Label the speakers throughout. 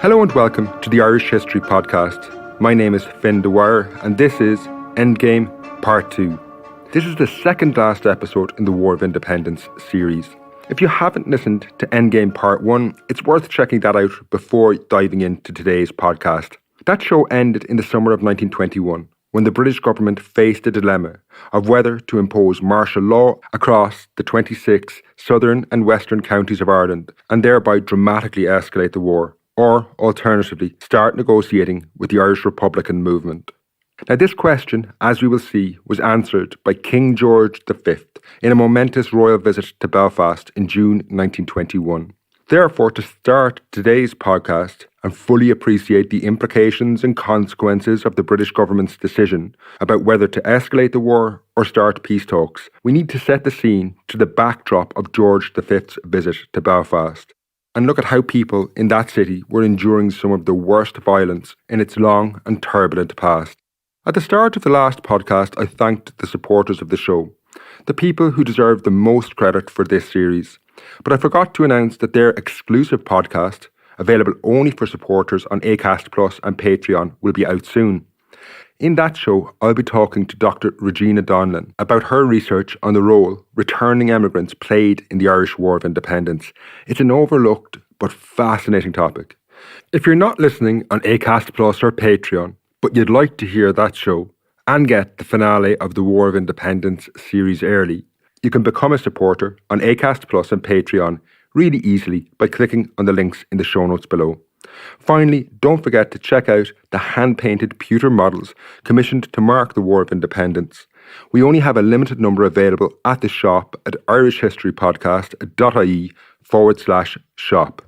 Speaker 1: Hello and welcome to the Irish History Podcast. My name is Finn Dwyer and this is Endgame Part 2. This is the second last episode in the War of Independence series. If you haven't listened to Endgame Part 1, it's worth checking that out before diving into today's podcast. That show ended in the summer of 1921 when the British government faced a dilemma of whether to impose martial law across the 26 southern and western counties of Ireland and thereby dramatically escalate the war, or alternatively start negotiating with the Irish Republican movement. Now this question, as we will see, was answered by King George V in a momentous royal visit to Belfast in June 1921. Therefore, to start today's podcast and fully appreciate the implications and consequences of the British government's decision about whether to escalate the war or start peace talks, we need to set the scene to the backdrop of George V's visit to Belfast and look at how people in that city were enduring some of the worst violence in its long and turbulent past. At the start of the last podcast, I thanked the supporters of the show, the people who deserve the most credit for this series. But I forgot to announce that their exclusive podcast, available only for supporters on Acast Plus and Patreon, will be out soon. In that show, I'll be talking to Dr. Regina Donlan about her research on the role returning emigrants played in the Irish War of Independence. It's an overlooked but fascinating topic. If you're not listening on Acast Plus or Patreon, but you'd like to hear that show and get the finale of the War of Independence series early, you can become a supporter on Acast Plus and Patreon really easily by clicking on the links in the show notes below. Finally, don't forget to check out the hand-painted pewter models commissioned to mark the War of Independence. We only have a limited number available at the shop at irishhistorypodcast.ie/shop.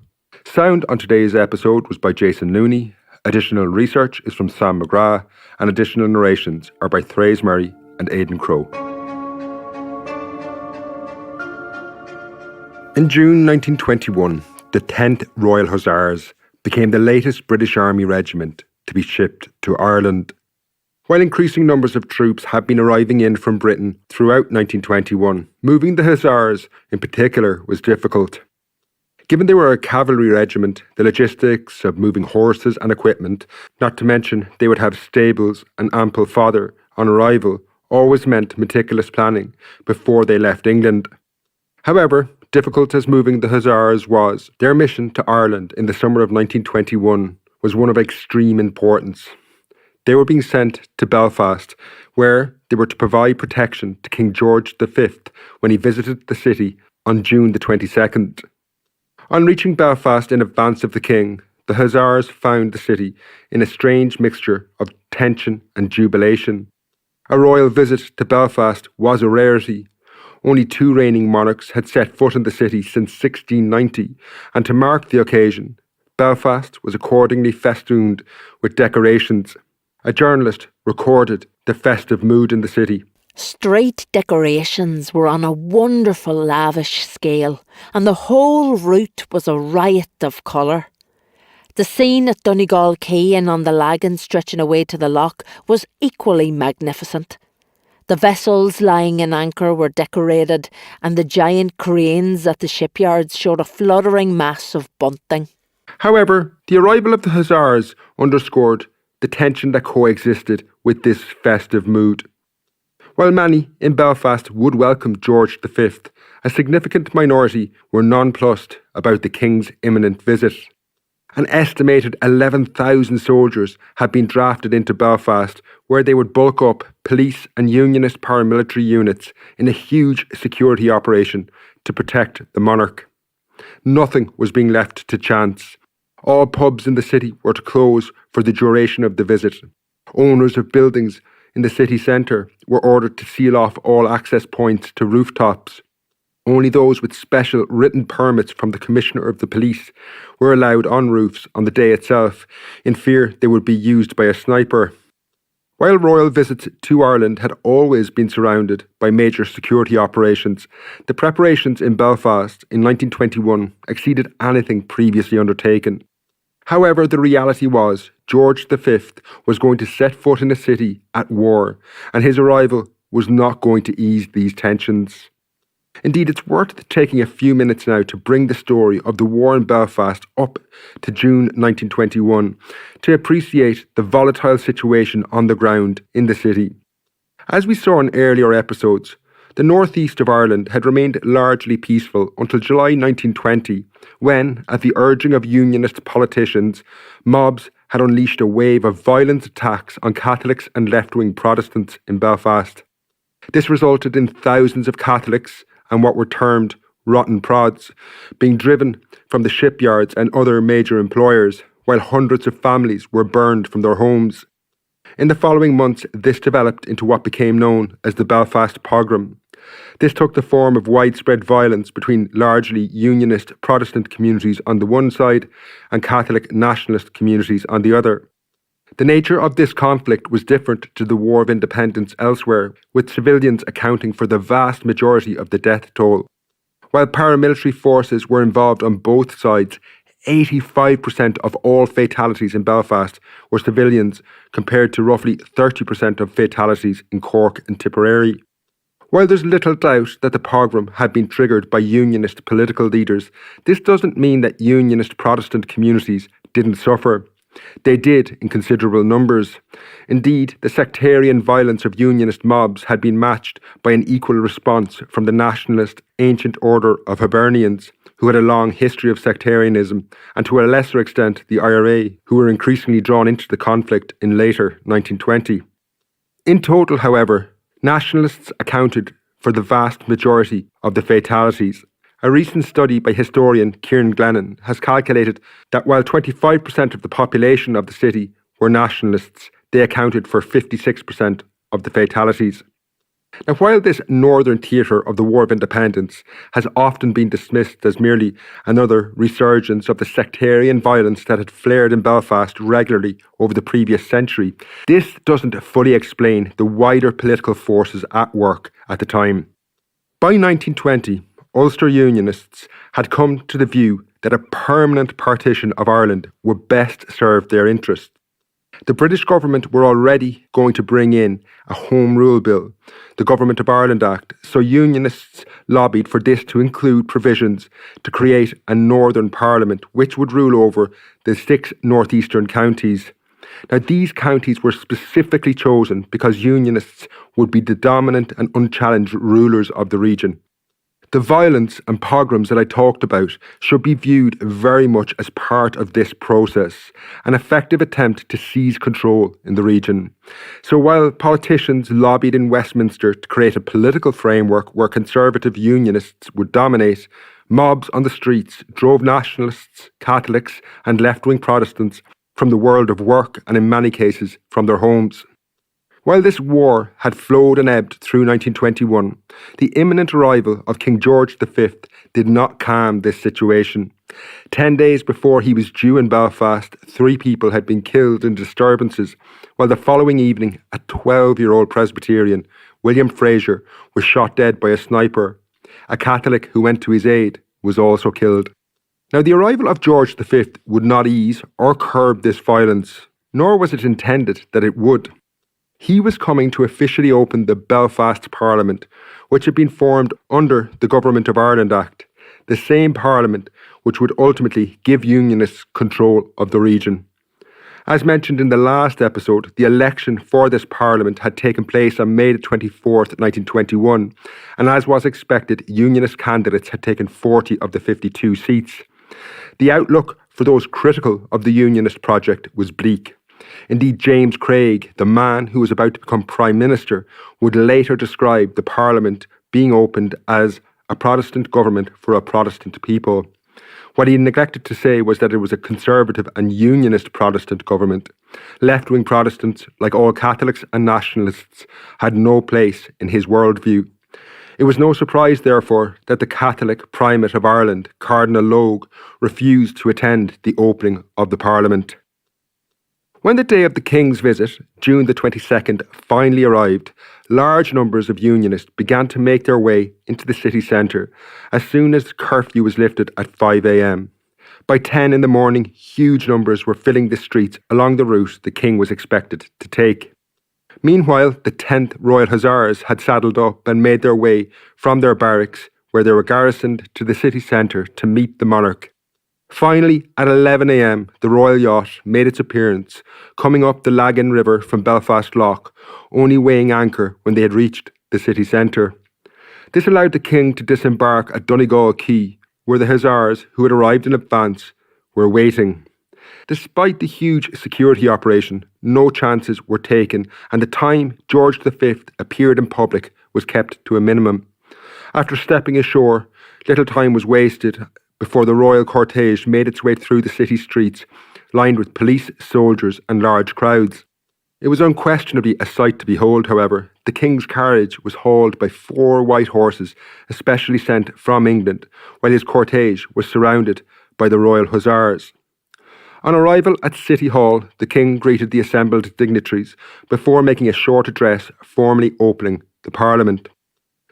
Speaker 1: Sound on today's episode was by Jason Looney. Additional research is from Sam McGrath, and additional narrations are by Therese Murray and Aidan Crowe. In June 1921, the 10th Royal Hussars became the latest British Army regiment to be shipped to Ireland. While increasing numbers of troops had been arriving in from Britain throughout 1921, moving the Hussars in particular was difficult. Given they were a cavalry regiment, the logistics of moving horses and equipment, not to mention they would have stables and ample fodder on arrival, always meant meticulous planning before they left England. However, difficult as moving the Hussars was, their mission to Ireland in the summer of 1921 was one of extreme importance. They were being sent to Belfast, where they were to provide protection to King George V when he visited the city on June the 22nd. On reaching Belfast in advance of the King, the Hussars found the city in a strange mixture of tension and jubilation. A royal visit to Belfast was a rarity. Only two reigning monarchs had set foot in the city since 1690, and to mark the occasion, Belfast was accordingly festooned with decorations. A journalist recorded the festive mood in the city.
Speaker 2: Street decorations were on a wonderful lavish scale, and the whole route was a riot of colour. The scene at Donegal Quay and on the Lagan stretching away to the loch was equally magnificent. The vessels lying in anchor were decorated, and the giant cranes at the shipyards showed a fluttering mass of bunting.
Speaker 1: However, the arrival of the Hussars underscored the tension that coexisted with this festive mood. While many in Belfast would welcome George V, a significant minority were nonplussed about the King's imminent visit. An estimated 11,000 soldiers had been drafted into Belfast, where they would bulk up police and unionist paramilitary units in a huge security operation to protect the monarch. Nothing was being left to chance. All pubs in the city were to close for the duration of the visit. Owners of buildings in the city centre were ordered to seal off all access points to rooftops. Only those with special written permits from the Commissioner of the Police were allowed on roofs on the day itself, in fear they would be used by a sniper. While royal visits to Ireland had always been surrounded by major security operations, the preparations in Belfast in 1921 exceeded anything previously undertaken. However, the reality was George V was going to set foot in a city at war, and his arrival was not going to ease these tensions. Indeed, it's worth taking a few minutes now to bring the story of the war in Belfast up to June 1921 to appreciate the volatile situation on the ground in the city. As we saw in earlier episodes, the northeast of Ireland had remained largely peaceful until July 1920, when, at the urging of Unionist politicians, mobs had unleashed a wave of violent attacks on Catholics and left-wing Protestants in Belfast. This resulted in thousands of Catholics and what were termed rotten prods being driven from the shipyards and other major employers, while hundreds of families were burned from their homes. In the following months, this developed into what became known as the Belfast pogrom. This took the form of widespread violence between largely Unionist Protestant communities on the one side and Catholic nationalist communities on the other. The nature of this conflict was different to the War of Independence elsewhere, with civilians accounting for the vast majority of the death toll. While paramilitary forces were involved on both sides, 85% of all fatalities in Belfast were civilians, compared to roughly 30% of fatalities in Cork and Tipperary. While there's little doubt that the pogrom had been triggered by Unionist political leaders, this doesn't mean that Unionist Protestant communities didn't suffer. They did in considerable numbers. Indeed, the sectarian violence of Unionist mobs had been matched by an equal response from the nationalist Ancient Order of Hibernians, who had a long history of sectarianism, and to a lesser extent the IRA, who were increasingly drawn into the conflict in later 1920. In total, however, nationalists accounted for the vast majority of the fatalities. A recent study by historian Kieran Glennon has calculated that while 25% of the population of the city were nationalists, they accounted for 56% of the fatalities. Now, while this northern theatre of the War of Independence has often been dismissed as merely another resurgence of the sectarian violence that had flared in Belfast regularly over the previous century, this doesn't fully explain the wider political forces at work at the time. By 1920, Ulster Unionists had come to the view that a permanent partition of Ireland would best serve their interests. The British government were already going to bring in a Home Rule Bill, the Government of Ireland Act, so Unionists lobbied for this to include provisions to create a Northern Parliament which would rule over the 6 northeastern counties. Now, these counties were specifically chosen because Unionists would be the dominant and unchallenged rulers of the region. The violence and pogroms that I talked about should be viewed very much as part of this process, an effective attempt to seize control in the region. So while politicians lobbied in Westminster to create a political framework where conservative Unionists would dominate, mobs on the streets drove nationalists, Catholics and left-wing Protestants from the world of work and in many cases from their homes. While this war had flowed and ebbed through 1921, the imminent arrival of King George V did not calm this situation. 10 days before he was due in Belfast, 3 people had been killed in disturbances, while the following evening, a 12-year-old Presbyterian, William Fraser, was shot dead by a sniper. A Catholic who went to his aid was also killed. Now, the arrival of George V would not ease or curb this violence, nor was it intended that it would. He was coming to officially open the Belfast Parliament, which had been formed under the Government of Ireland Act, the same Parliament which would ultimately give Unionists control of the region. As mentioned in the last episode, the election for this Parliament had taken place on May 24th, 1921, and as was expected, Unionist candidates had taken 40 of the 52 seats. The outlook for those critical of the Unionist project was bleak. Indeed, James Craig, the man who was about to become Prime Minister, would later describe the Parliament being opened as a Protestant government for a Protestant people. What he neglected to say was that it was a conservative and unionist Protestant government. Left-wing Protestants, like all Catholics and nationalists, had no place in his worldview. It was no surprise, therefore, that the Catholic Primate of Ireland, Cardinal Logue, refused to attend the opening of the Parliament. When the day of the King's visit, June the 22nd, finally arrived, large numbers of Unionists began to make their way into the city centre as soon as the curfew was lifted at 5 a.m. By 10 in the morning, huge numbers were filling the streets along the route the King was expected to take. Meanwhile, the 10th Royal Hussars had saddled up and made their way from their barracks where they were garrisoned to the city centre to meet the monarch. Finally, at 11 a.m, the royal yacht made its appearance, coming up the Lagan River from Belfast Lough, only weighing anchor when they had reached the city centre. This allowed the king to disembark at Donegal Quay, where the hussars, who had arrived in advance, were waiting. Despite the huge security operation, no chances were taken, and the time George V appeared in public was kept to a minimum. After stepping ashore, little time was wasted before the royal cortege made its way through the city streets, lined with police, soldiers and large crowds. It was unquestionably a sight to behold, however. The king's carriage was hauled by 4 white horses, especially sent from England, while his cortege was surrounded by the royal hussars. On arrival at City Hall, the king greeted the assembled dignitaries before making a short address formally opening the Parliament.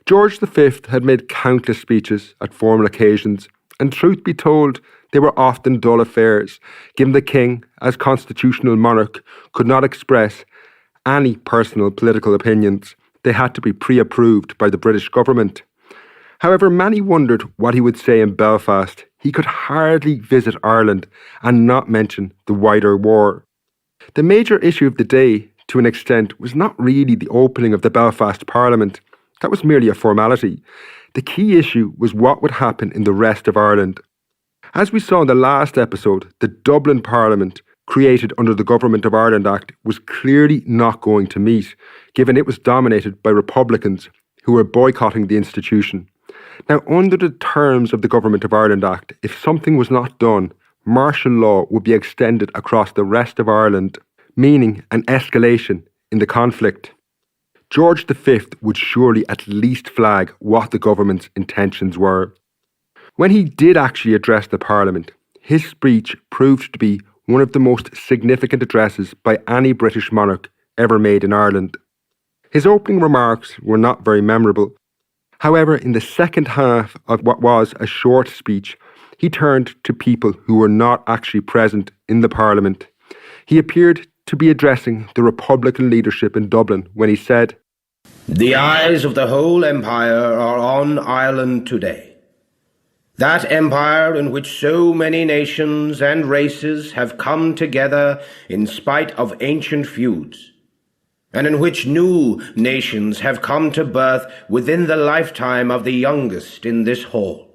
Speaker 1: George V had made countless speeches at formal occasions, and truth be told, they were often dull affairs, given the king, as constitutional monarch, could not express any personal political opinions. They had to be pre-approved by the British government. However, many wondered what he would say in Belfast. He could hardly visit Ireland and not mention the wider war. The major issue of the day, to an extent, was not really the opening of the Belfast Parliament. That was merely a formality. The key issue was what would happen in the rest of Ireland. As we saw in the last episode, the Dublin Parliament, created under the Government of Ireland Act, was clearly not going to meet, given it was dominated by Republicans who were boycotting the institution. Now, under the terms of the Government of Ireland Act, if something was not done, martial law would be extended across the rest of Ireland, meaning an escalation in the conflict. George V would surely at least flag what the government's intentions were. When he did actually address the Parliament, his speech proved to be one of the most significant addresses by any British monarch ever made in Ireland. His opening remarks were not very memorable. However, in the second half of what was a short speech, he turned to people who were not actually present in the Parliament. He appeared to be addressing the Republican leadership in Dublin when he said,
Speaker 3: "The eyes of the whole empire are on Ireland today. That empire in which so many nations and races have come together in spite of ancient feuds, and in which new nations have come to birth within the lifetime of the youngest in this hall.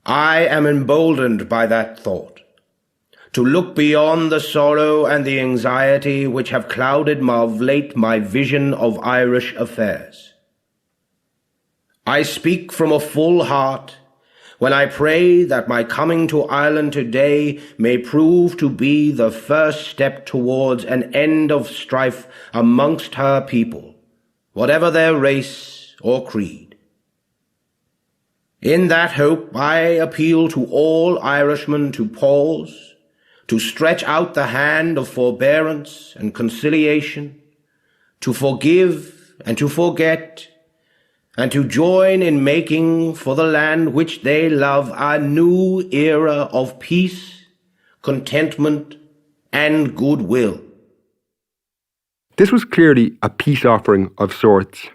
Speaker 3: I am emboldened by that thought, to look beyond the sorrow and the anxiety which have clouded of late my vision of Irish affairs. I speak from a full heart when I pray that my coming to Ireland today may prove to be the first step towards an end of strife amongst her people, whatever their race or creed. In that hope I appeal to all Irishmen to pause, to stretch out the hand of forbearance and conciliation, to forgive and to forget, and to join in making for the land which they love a new era of peace, contentment, and goodwill."
Speaker 1: This was clearly a peace offering of sorts,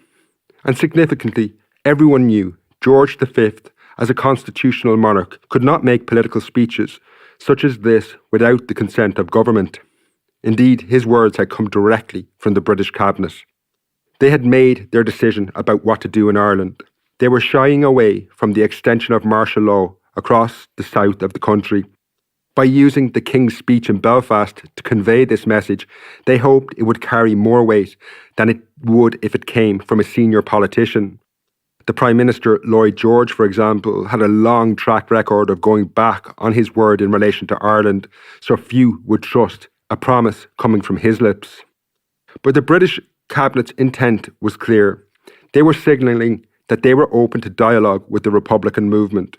Speaker 1: and significantly, everyone knew George V, as a constitutional monarch, could not make political speeches such as this without the consent of government. Indeed, his words had come directly from the British cabinet. They had made their decision about what to do in Ireland. They were shying away from the extension of martial law across the south of the country. By using the King's speech in Belfast to convey this message, they hoped it would carry more weight than it would if it came from a senior politician. The Prime Minister, Lloyd George, for example, had a long track record of going back on his word in relation to Ireland, so few would trust a promise coming from his lips. But the British Cabinet's intent was clear. They were signalling that they were open to dialogue with the Republican movement.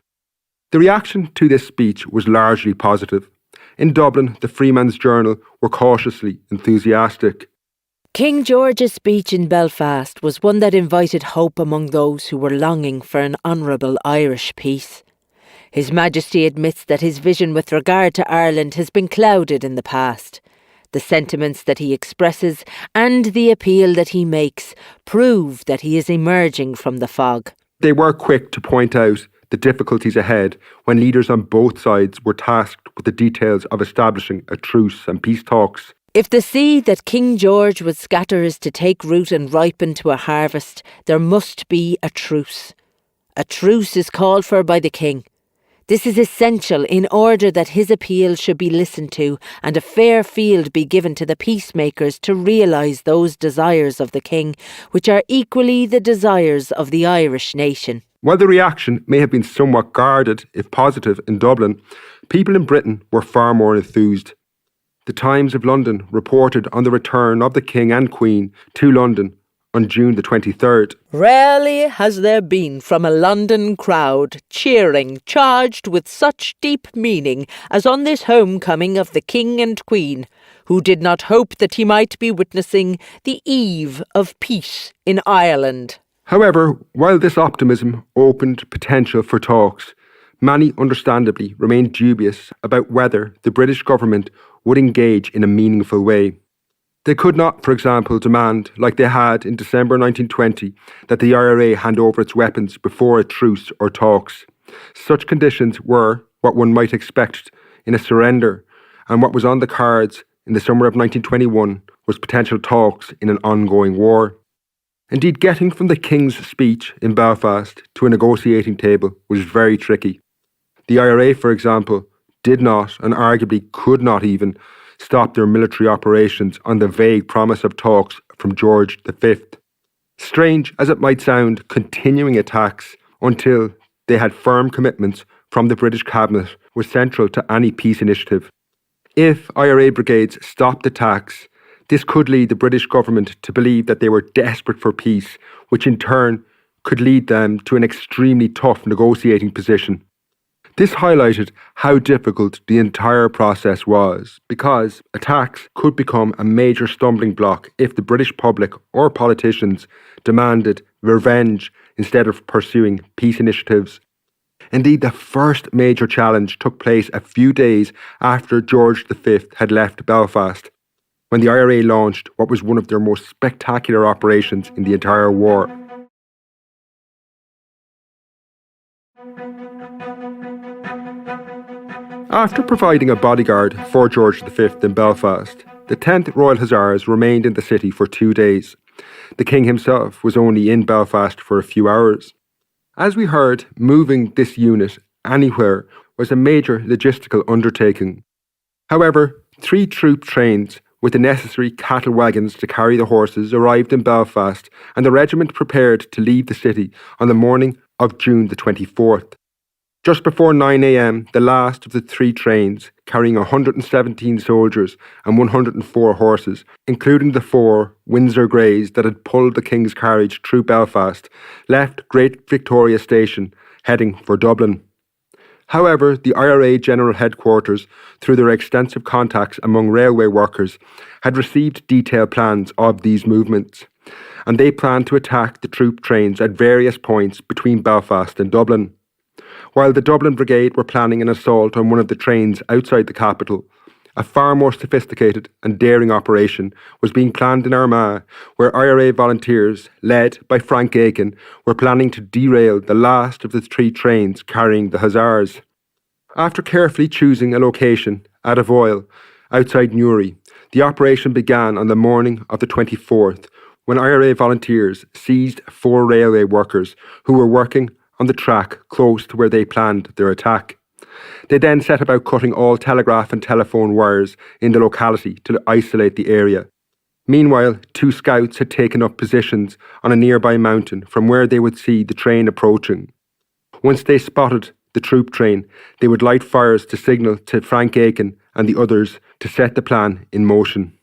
Speaker 1: The reaction to this speech was largely positive. In Dublin, the Freeman's Journal were cautiously enthusiastic.
Speaker 2: King George's speech in Belfast was one that invited hope among those who were longing for an honourable Irish peace. His Majesty admits that his vision with regard to Ireland has been clouded in the past. The sentiments that he expresses and the appeal that he makes prove that he is emerging from the fog.
Speaker 1: They were quick to point out the difficulties ahead when leaders on both sides were tasked with the details of establishing a truce and peace talks.
Speaker 2: If the seed that King George would scatter is to take root and ripen to a harvest, there must be a truce. A truce is called for by the king. This is essential in order that his appeal should be listened to and a fair field be given to the peacemakers to realise those desires of the king, which are equally the desires of the Irish nation.
Speaker 1: While the reaction may have been somewhat guarded, if positive, in Dublin, people in Britain were far more enthused. The Times of London reported on the return of the King and Queen to London on June the 23rd.
Speaker 2: Rarely has there been from a London crowd cheering charged with such deep meaning as on this homecoming of the King and Queen, who did not hope that he might be witnessing the eve of peace in Ireland.
Speaker 1: However, while this optimism opened potential for talks, many understandably remained dubious about whether the British government would engage in a meaningful way. They could not, for example, demand, like they had in December 1920, that the IRA hand over its weapons before a truce or talks. Such conditions were what one might expect in a surrender, and what was on the cards in the summer of 1921 was potential talks in an ongoing war. Indeed, getting from the King's speech in Belfast to a negotiating table was very tricky. The IRA, for example, did not, and arguably could not even, stop their military operations on the vague promise of talks from George V. Strange as it might sound, continuing attacks until they had firm commitments from the British cabinet was central to any peace initiative. If IRA brigades stopped attacks, this could lead the British government to believe that they were desperate for peace, which in turn could lead them to an extremely tough negotiating position. This highlighted how difficult the entire process was, because attacks could become a major stumbling block if the British public or politicians demanded revenge instead of pursuing peace initiatives. Indeed, the first major challenge took place a few days after George V had left Belfast, when the IRA launched what was one of their most spectacular operations in the entire war. After providing a bodyguard for George V in Belfast, the 10th Royal Hussars remained in the city for 2 days. The King himself was only in Belfast for a few hours. As we heard, moving this unit anywhere was a major logistical undertaking. However, 3 troop trains with the necessary cattle wagons to carry the horses arrived in Belfast, and the regiment prepared to leave the city on the morning of June the 24th. Just before 9 a.m, the last of the 3 trains, carrying 117 soldiers and 104 horses, including the 4 Windsor Greys that had pulled the King's carriage through Belfast, left Great Victoria Station, heading for Dublin. However, the IRA General Headquarters, through their extensive contacts among railway workers, had received detailed plans of these movements, and they planned to attack the troop trains at various points between Belfast and Dublin. While the Dublin Brigade were planning an assault on one of the trains outside the capital, a far more sophisticated and daring operation was being planned in Armagh, where IRA volunteers, led by Frank Aiken, were planning to derail the last of the 3 trains carrying the Hussars. After carefully choosing a location at Avoyl, outside Newry, the operation began on the morning of the 24th, when IRA volunteers seized 4 railway workers who were working on the track close to where they planned their attack. They then set about cutting all telegraph and telephone wires in the locality to isolate the area. Meanwhile, 2 scouts had taken up positions on a nearby mountain from where they would see the train approaching. Once they spotted the troop train, they would light fires to signal to Frank Aiken and the others to set the plan in motion.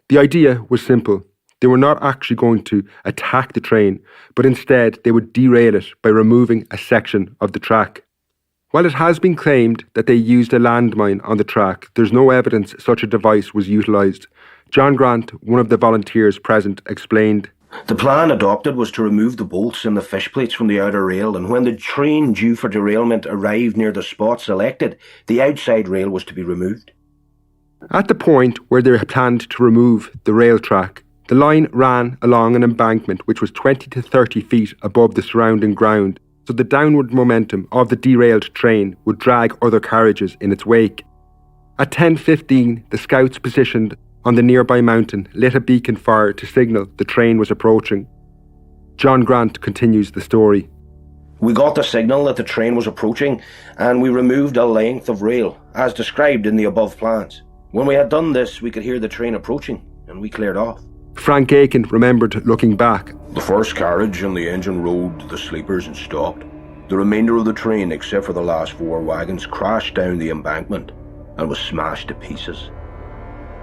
Speaker 1: The idea was simple. They were not actually going to attack the train, but instead they would derail it by removing a section of the track. While it has been claimed that they used a landmine on the track, there's no evidence such a device was utilised. John Grant, one of the volunteers present, explained,
Speaker 3: The plan adopted was to remove the bolts and the fish plates from the outer rail, and when the train due for derailment arrived near the spot selected, the outside rail was to be removed.
Speaker 1: At the point where they had planned to remove the rail track, The line ran along an embankment which was 20 to 30 feet above the surrounding ground, so the downward momentum of the derailed train would drag other carriages in its wake. At 10:15, the scouts positioned on the nearby mountain lit a beacon fire to signal the train was approaching. John Grant continues the story.
Speaker 3: We got the signal that the train was approaching, and we removed a length of rail, as described in the above plans. When we had done this, we could hear the train approaching, and we cleared off.
Speaker 1: Frank Aiken remembered looking back.
Speaker 3: The first carriage and the engine rolled to the sleepers and stopped. The remainder of the train, except for the last 4 wagons, crashed down the embankment and was smashed to pieces.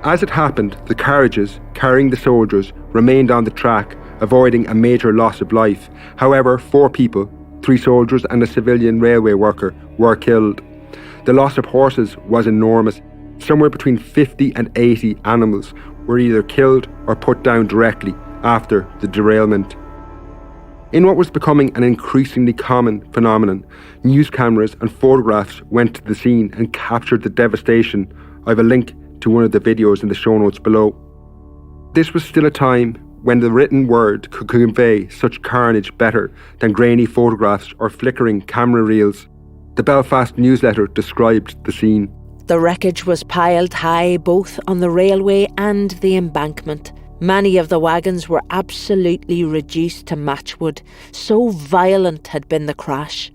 Speaker 1: As it happened, the carriages carrying the soldiers remained on the track, avoiding a major loss of life. However, 4 people, 3 soldiers and a civilian railway worker, were killed. The loss of horses was enormous. Somewhere between 50 and 80 animals were either killed or put down directly after the derailment. In what was becoming an increasingly common phenomenon, news cameras and photographs went to the scene and captured the devastation. I have a link to one of the videos in the show notes below. This was still a time when the written word could convey such carnage better than grainy photographs or flickering camera reels. The Belfast newsletter described the scene.
Speaker 2: The wreckage was piled high both on the railway and the embankment. Many of the wagons were absolutely reduced to matchwood, so violent had been the crash.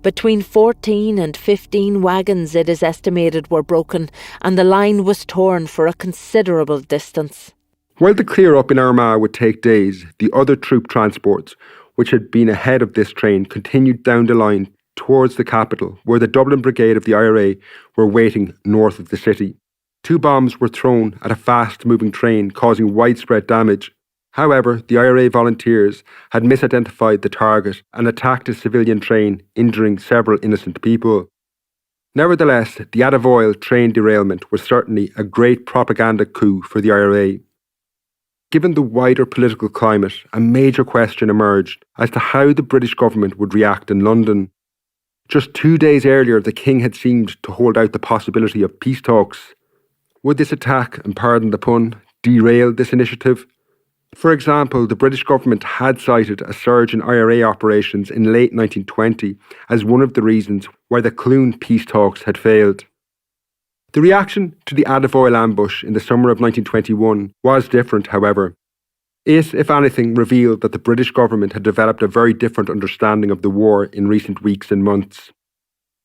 Speaker 2: Between 14 and 15 wagons, it is estimated, were broken, and the line was torn for a considerable distance.
Speaker 1: While the clear-up in Armagh would take days, the other troop transports, which had been ahead of this train, continued down the line towards the capital, where the Dublin Brigade of the IRA were waiting north of the city. 2 bombs were thrown at a fast-moving train, causing widespread damage. However, the IRA volunteers had misidentified the target and attacked a civilian train, injuring several innocent people. Nevertheless, the Adavoil train derailment was certainly a great propaganda coup for the IRA. Given the wider political climate, a major question emerged as to how the British government would react in London. Just 2 days earlier, the King had seemed to hold out the possibility of peace talks. Would this attack, and pardon the pun, derail this initiative? For example, the British government had cited a surge in IRA operations in late 1920 as one of the reasons why the Clune peace talks had failed. The reaction to the Adavoil ambush in the summer of 1921 was different, however. It, if anything, revealed that the British government had developed a very different understanding of the war in recent weeks and months.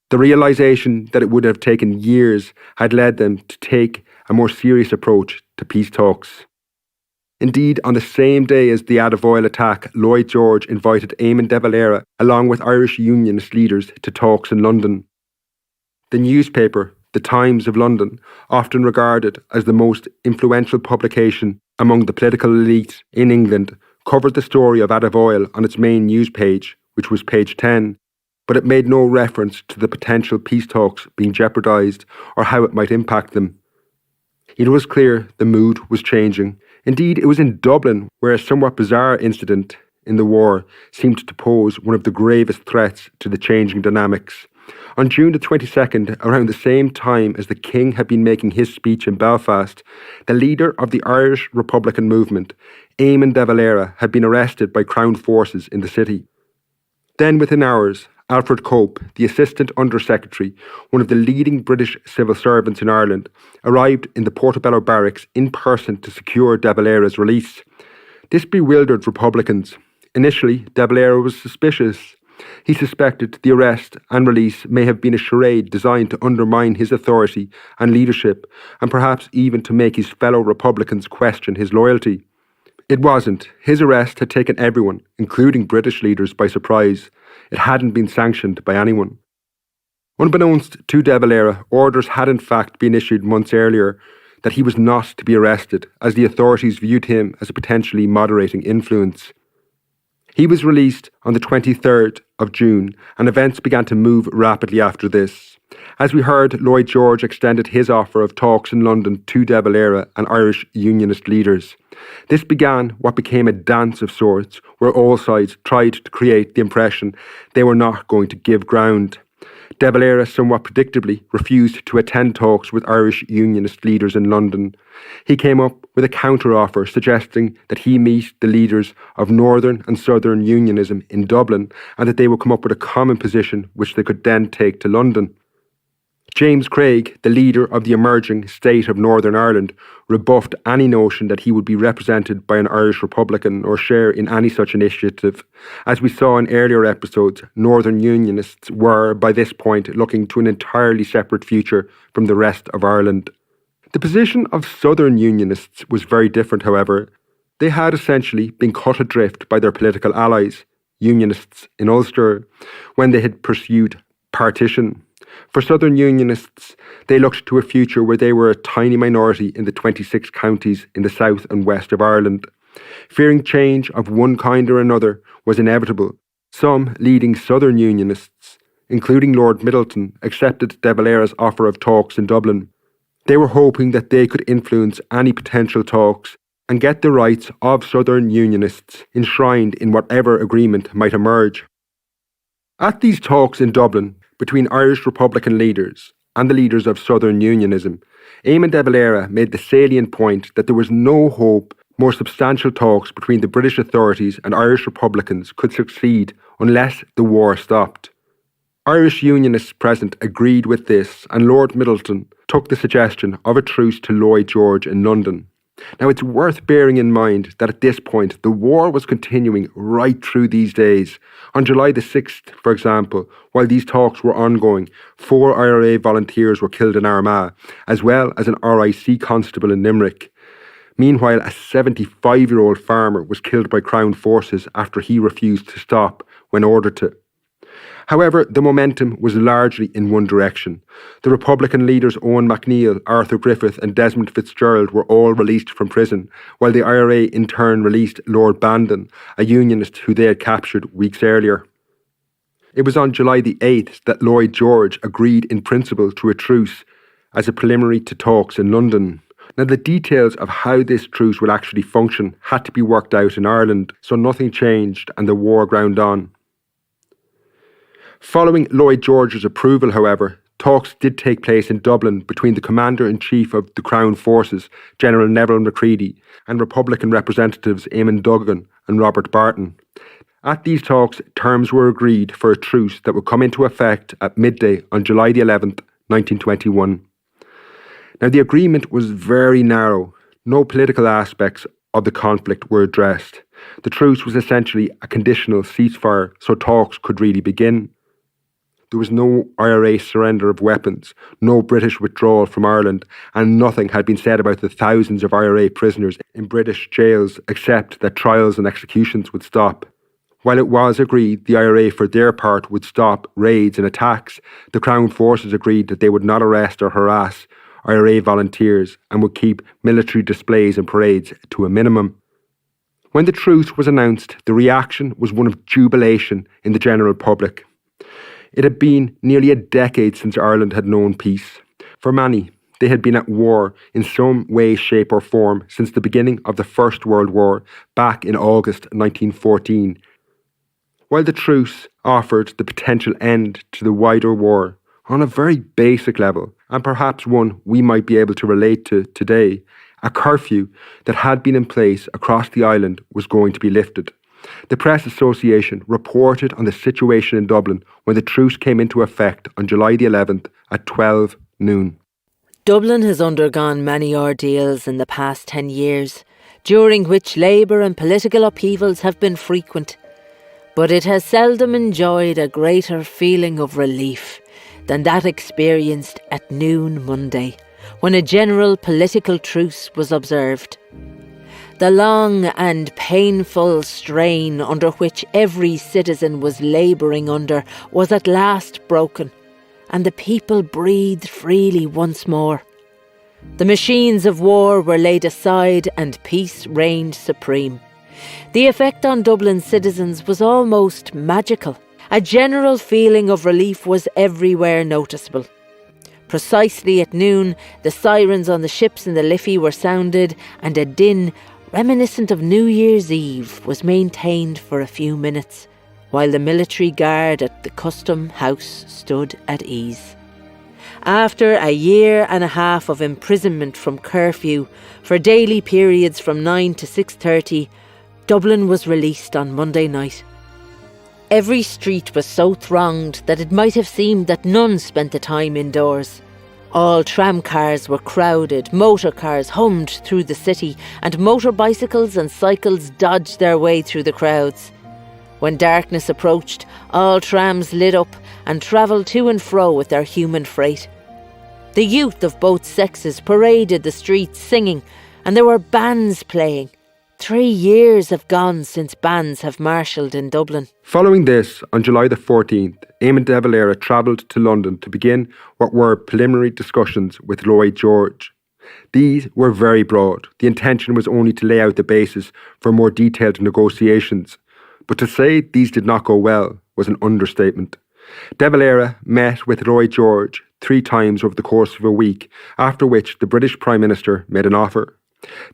Speaker 1: The realisation that it would have taken years had led them to take a more serious approach to peace talks. Indeed, on the same day as the Adavoil attack, Lloyd George invited Eamon de Valera along with Irish Unionist leaders to talks in London. The newspaper, The Times of London, often regarded as the most influential publication among the political elite in England, covered the story of Adavoil on its main news page, which was page 10, but it made no reference to the potential peace talks being jeopardised or how it might impact them. It was clear the mood was changing. Indeed, it was in Dublin where a somewhat bizarre incident in the war seemed to pose one of the gravest threats to the changing dynamics. On June the 22nd, around the same time as the King had been making his speech in Belfast, the leader of the Irish Republican movement, Eamon de Valera, had been arrested by Crown forces in the city. Then, within hours, Alfred Cope, the Assistant Under-Secretary, one of the leading British civil servants in Ireland, arrived in the Portobello barracks in person to secure de Valera's release. This bewildered Republicans. Initially, de Valera was suspicious. He suspected the arrest and release may have been a charade designed to undermine his authority and leadership, and perhaps even to make his fellow Republicans question his loyalty. It wasn't. His arrest had taken everyone, including British leaders, by surprise. It hadn't been sanctioned by anyone. Unbeknownst to de Valera, orders had in fact been issued months earlier that he was not to be arrested, as the authorities viewed him as a potentially moderating influence. He was released on the 23rd of June, and events began to move rapidly after this. As we heard, Lloyd George extended his offer of talks in London to de Valera and Irish Unionist leaders. This began what became a dance of sorts, where all sides tried to create the impression they were not going to give ground. De Valera somewhat predictably refused to attend talks with Irish unionist leaders in London. He came up with a counter-offer suggesting that he meet the leaders of Northern and Southern Unionism in Dublin and that they would come up with a common position which they could then take to London. James Craig, the leader of the emerging state of Northern Ireland, rebuffed any notion that he would be represented by an Irish Republican or share in any such initiative. As we saw in earlier episodes, Northern Unionists were, by this point, looking to an entirely separate future from the rest of Ireland. The position of Southern Unionists was very different, however. They had essentially been cut adrift by their political allies, Unionists in Ulster, when they had pursued partition. For Southern Unionists, they looked to a future where they were a tiny minority in the 26 counties in the south and west of Ireland. Fearing change of one kind or another was inevitable. Some leading Southern Unionists, including Lord Middleton, accepted De Valera's offer of talks in Dublin. They were hoping that they could influence any potential talks and get the rights of Southern Unionists enshrined in whatever agreement might emerge. At these talks in Dublin, between Irish Republican leaders and the leaders of Southern Unionism, Eamon de Valera made the salient point that there was no hope more substantial talks between the British authorities and Irish Republicans could succeed unless the war stopped. Irish Unionists present agreed with this, and Lord Middleton took the suggestion of a truce to Lloyd George in London. Now, it's worth bearing in mind that at this point, the war was continuing right through these days. On July the 6th, for example, while these talks were ongoing, 4 IRA volunteers were killed in Armagh, as well as an RIC constable in Limerick. Meanwhile, a 75-year-old farmer was killed by Crown forces after he refused to stop when ordered to. However, the momentum was largely in one direction. The Republican leaders Owen MacNeill, Arthur Griffith and Desmond Fitzgerald were all released from prison, while the IRA in turn released Lord Bandon, a unionist who they had captured weeks earlier. It was on July the 8th that Lloyd George agreed in principle to a truce as a preliminary to talks in London. Now, the details of how this truce would actually function had to be worked out in Ireland, so nothing changed and the war ground on. Following Lloyd George's approval, however, talks did take place in Dublin between the Commander-in-Chief of the Crown Forces, General Neville Macready, and Republican representatives Eamon Duggan and Robert Barton. At these talks, terms were agreed for a truce that would come into effect at midday on July the 11th, 1921. Now, the agreement was very narrow. No political aspects of the conflict were addressed. The truce was essentially a conditional ceasefire, so talks could really begin. There was no IRA surrender of weapons, no British withdrawal from Ireland, and nothing had been said about the thousands of IRA prisoners in British jails except that trials and executions would stop. While it was agreed the IRA for their part would stop raids and attacks, the Crown forces agreed that they would not arrest or harass IRA volunteers and would keep military displays and parades to a minimum. When the truce was announced, the reaction was one of jubilation in the general public. It had been nearly a decade since Ireland had known peace. For many, they had been at war in some way, shape or form since the beginning of the First World War back in August 1914. While the truce offered the potential end to the wider war on a very basic level, and perhaps one we might be able to relate to today, a curfew that had been in place across the island was going to be lifted. The Press Association reported on the situation in Dublin when the truce came into effect on July the 11th at 12 noon.
Speaker 2: Dublin has undergone many ordeals in the past 10 years, during which labour and political upheavals have been frequent. But it has seldom enjoyed a greater feeling of relief than that experienced at noon Monday, when a general political truce was observed. The long and painful strain under which every citizen was labouring under was at last broken, and the people breathed freely once more. The machines of war were laid aside and peace reigned supreme. The effect on Dublin citizens was almost magical. A general feeling of relief was everywhere noticeable. Precisely at noon, the sirens on the ships in the Liffey were sounded, and a din reminiscent of New Year's Eve was maintained for a few minutes, while the military guard at the Custom House stood at ease. After a year and a half of imprisonment from curfew for daily periods from 9 to 6:30, Dublin was released on Monday night. Every street was so thronged that it might have seemed that none spent the time indoors. All tramcars were crowded, motor cars hummed through the city, and motor bicycles and cycles dodged their way through the crowds. When darkness approached, all trams lit up and travelled to and fro with their human freight. The youth of both sexes paraded the streets singing, and there were bands playing. 3 years have gone since bands have marshalled in Dublin.
Speaker 1: Following this, on July the 14th, Eamon de Valera travelled to London to begin what were preliminary discussions with Lloyd George. These were very broad. The intention was only to lay out the basis for more detailed negotiations. But to say these did not go well was an understatement. De Valera met with Lloyd George 3 times over the course of a week, after which the British Prime Minister made an offer.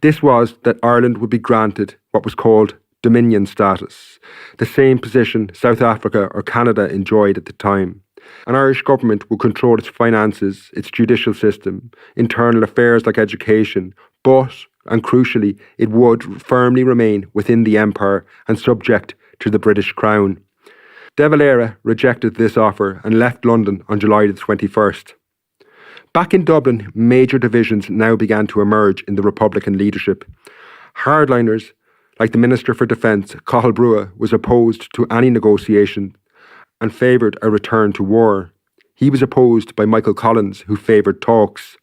Speaker 1: This was that Ireland would be granted what was called Dominion status, the same position South Africa or Canada enjoyed at the time. An Irish government would control its finances, its judicial system, internal affairs like education, but, and crucially, it would firmly remain within the empire and subject to the British Crown. De Valera rejected this offer and left London on July the 21st. Back in Dublin, major divisions now began to emerge in the Republican leadership. Hardliners, like the Minister for Defence, Cathal Brugha, was opposed to any negotiation and favoured a return to war. He was opposed by Michael Collins, who favoured talks.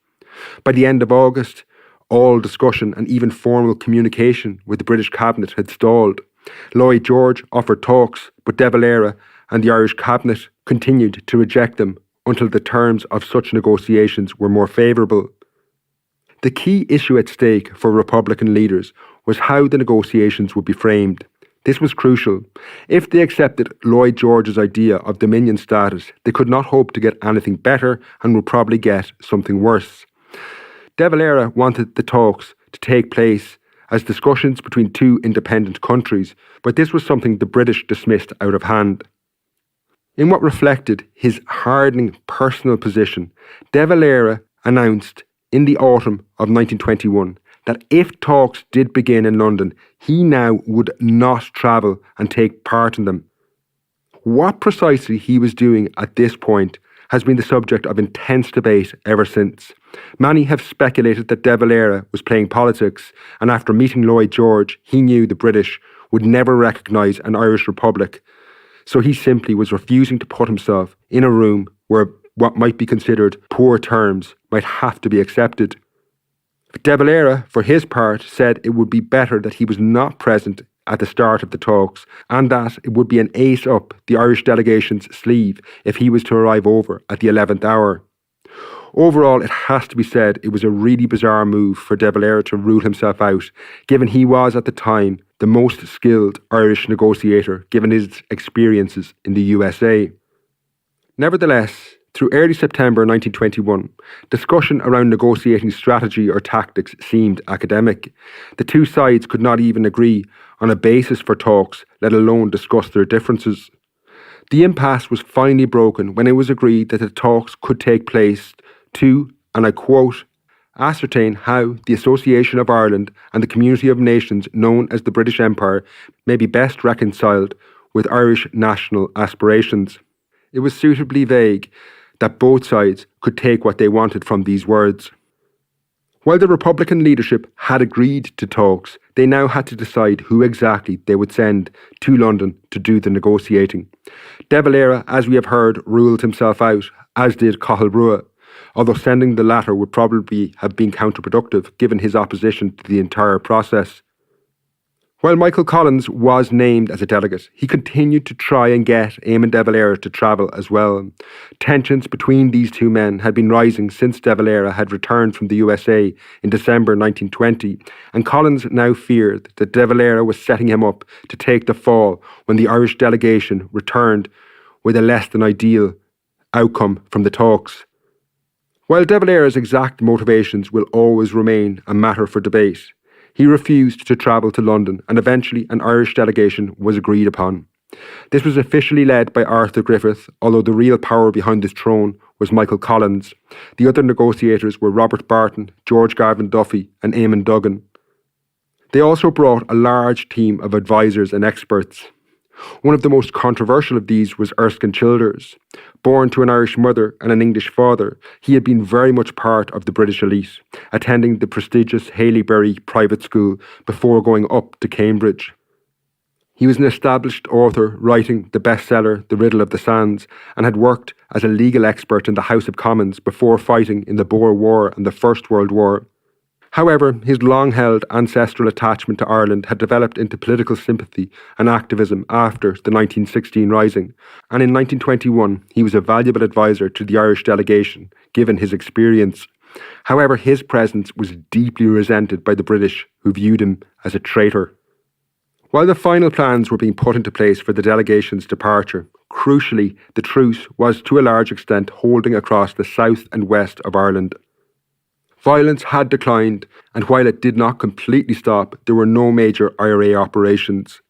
Speaker 1: By the end of August, all discussion and even formal communication with the British cabinet had stalled. Lloyd George offered talks, but De Valera and the Irish cabinet continued to reject them until the terms of such negotiations were more favourable. The key issue at stake for Republican leaders was how the negotiations would be framed. This was crucial. If they accepted Lloyd George's idea of Dominion status, they could not hope to get anything better and would probably get something worse. De Valera wanted the talks to take place as discussions between 2 independent countries, but this was something the British dismissed out of hand. In what reflected his hardening personal position, De Valera announced in the autumn of 1921 that if talks did begin in London, he now would not travel and take part in them. What precisely he was doing at this point has been the subject of intense debate ever since. Many have speculated that De Valera was playing politics, and after meeting Lloyd George, he knew the British would never recognise an Irish republic, so he simply was refusing to put himself in a room where what might be considered poor terms might have to be accepted. De Valera, for his part, said it would be better that he was not present at the start of the talks, and that it would be an ace up the Irish delegation's sleeve if he was to arrive over at the 11th hour. Overall, it has to be said it was a really bizarre move for De Valera to rule himself out, given he was at the time the most skilled Irish negotiator, given his experiences in the USA. Nevertheless, through early September 1921, discussion around negotiating strategy or tactics seemed academic. The 2 sides could not even agree on a basis for talks, let alone discuss their differences. The impasse was finally broken when it was agreed that the talks could take place to, and I quote, ascertain how the Association of Ireland and the community of nations known as the British Empire may be best reconciled with Irish national aspirations. It was suitably vague that both sides could take what they wanted from these words. While the Republican leadership had agreed to talks, they now had to decide who exactly they would send to London to do the negotiating. De Valera, as we have heard, ruled himself out, as did Cathal Brugha, although sending the latter would probably have been counterproductive given his opposition to the entire process. While Michael Collins was named as a delegate, he continued to try and get Eamon de Valera to travel as well. Tensions between these 2 men had been rising since de Valera had returned from the USA in December 1920, and Collins now feared that de Valera was setting him up to take the fall when the Irish delegation returned with a less than ideal outcome from the talks. While de Valera's exact motivations will always remain a matter for debate, he refused to travel to London, and eventually an Irish delegation was agreed upon. This was officially led by Arthur Griffith, although the real power behind his throne was Michael Collins. The other negotiators were Robert Barton, George Garvin Duffy and Eamon Duggan. They also brought a large team of advisors and experts. One of the most controversial of these was Erskine Childers. Born to an Irish mother and an English father, he had been very much part of the British elite, attending the prestigious Haileybury private school before going up to Cambridge. He was an established author, writing the bestseller The Riddle of the Sands, and had worked as a legal expert in the House of Commons before fighting in the Boer War and the First World War. However, his long-held ancestral attachment to Ireland had developed into political sympathy and activism after the 1916 Rising, and in 1921 he was a valuable advisor to the Irish delegation, given his experience. However, his presence was deeply resented by the British, who viewed him as a traitor. While the final plans were being put into place for the delegation's departure, crucially, the truce was to a large extent holding across the south and west of Ireland. Violence had declined, and while it did not completely stop, there were no major IRA operations.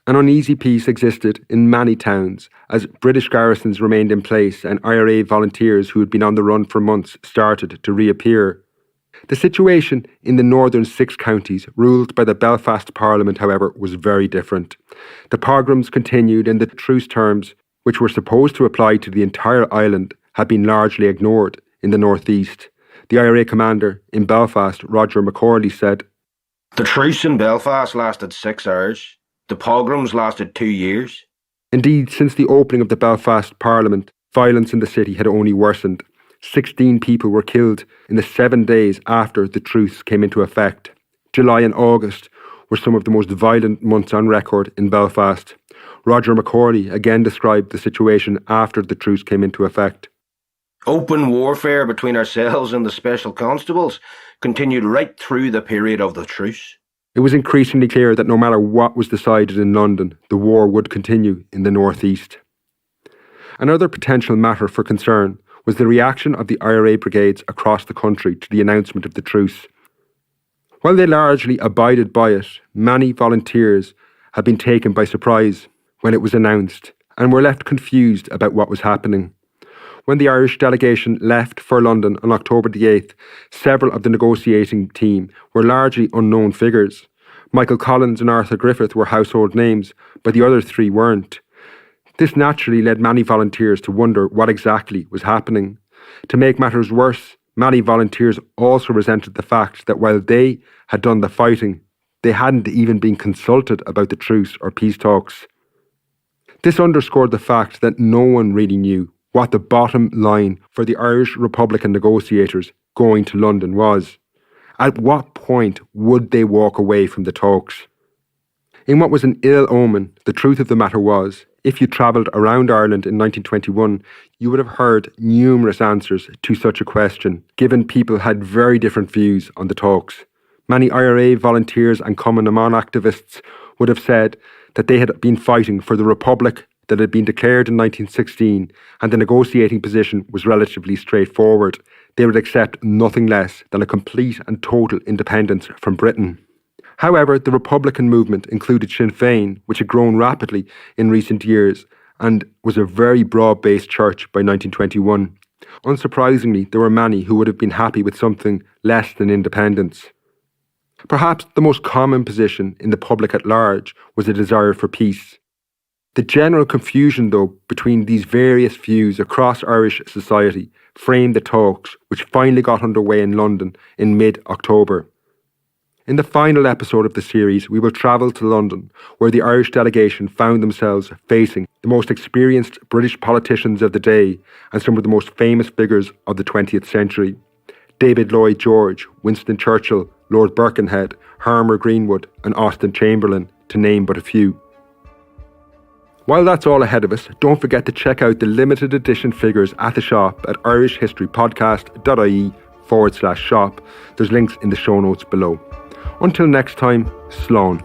Speaker 1: An uneasy peace existed in many towns, as British garrisons remained in place and IRA volunteers who had been on the run for months started to reappear. The situation in the northern 6 counties, ruled by the Belfast Parliament, however, was very different. The pogroms continued, and the truce terms, which were supposed to apply to the entire island, had been largely ignored in the northeast. The IRA commander in Belfast, Roger McCorley, said,
Speaker 3: "The truce in Belfast lasted 6 hours. The pogroms lasted 2 years."
Speaker 1: Indeed, since the opening of the Belfast Parliament, violence in the city had only worsened. 16 people were killed in the 7 days after the truce came into effect. July and August were some of the most violent months on record in Belfast. Roger McCorley again described the situation after the truce came into effect.
Speaker 3: "Open warfare between ourselves and the special constables continued right through the period of the truce."
Speaker 1: It was increasingly clear that no matter what was decided in London, the war would continue in the northeast. Another potential matter for concern was the reaction of the IRA brigades across the country to the announcement of the truce. While they largely abided by it, many volunteers had been taken by surprise when it was announced and were left confused about what was happening. When the Irish delegation left for London on October the 8th, several of the negotiating team were largely unknown figures. Michael Collins and Arthur Griffith were household names, but the other 3 weren't. This naturally led many volunteers to wonder what exactly was happening. To make matters worse, many volunteers also resented the fact that while they had done the fighting, they hadn't even been consulted about the truce or peace talks. This underscored the fact that no one really knew what the bottom line for the Irish Republican negotiators going to London was. At what point would they walk away from the talks? In what was an ill omen, the truth of the matter was, if you travelled around Ireland in 1921, you would have heard numerous answers to such a question, given people had very different views on the talks. Many IRA volunteers and Common Amon activists would have said that they had been fighting for the Republic that had been declared in 1916, and the negotiating position was relatively straightforward. They would accept nothing less than a complete and total independence from Britain. However, the Republican movement included Sinn Féin, which had grown rapidly in recent years and was a very broad-based church by 1921. Unsurprisingly, there were many who would have been happy with something less than independence. Perhaps the most common position in the public at large was a desire for peace. The general confusion, though, between these various views across Irish society framed the talks, which finally got underway in London in mid-October. In the final episode of the series, we will travel to London, where the Irish delegation found themselves facing the most experienced British politicians of the day and some of the most famous figures of the 20th century. David Lloyd George, Winston Churchill, Lord Birkenhead, Hermer Greenwood and Austen Chamberlain, to name but a few. While that's all ahead of us, don't forget to check out the limited edition figures at the shop at irishhistorypodcast.ie/shop. There's links in the show notes below. Until next time, Slán.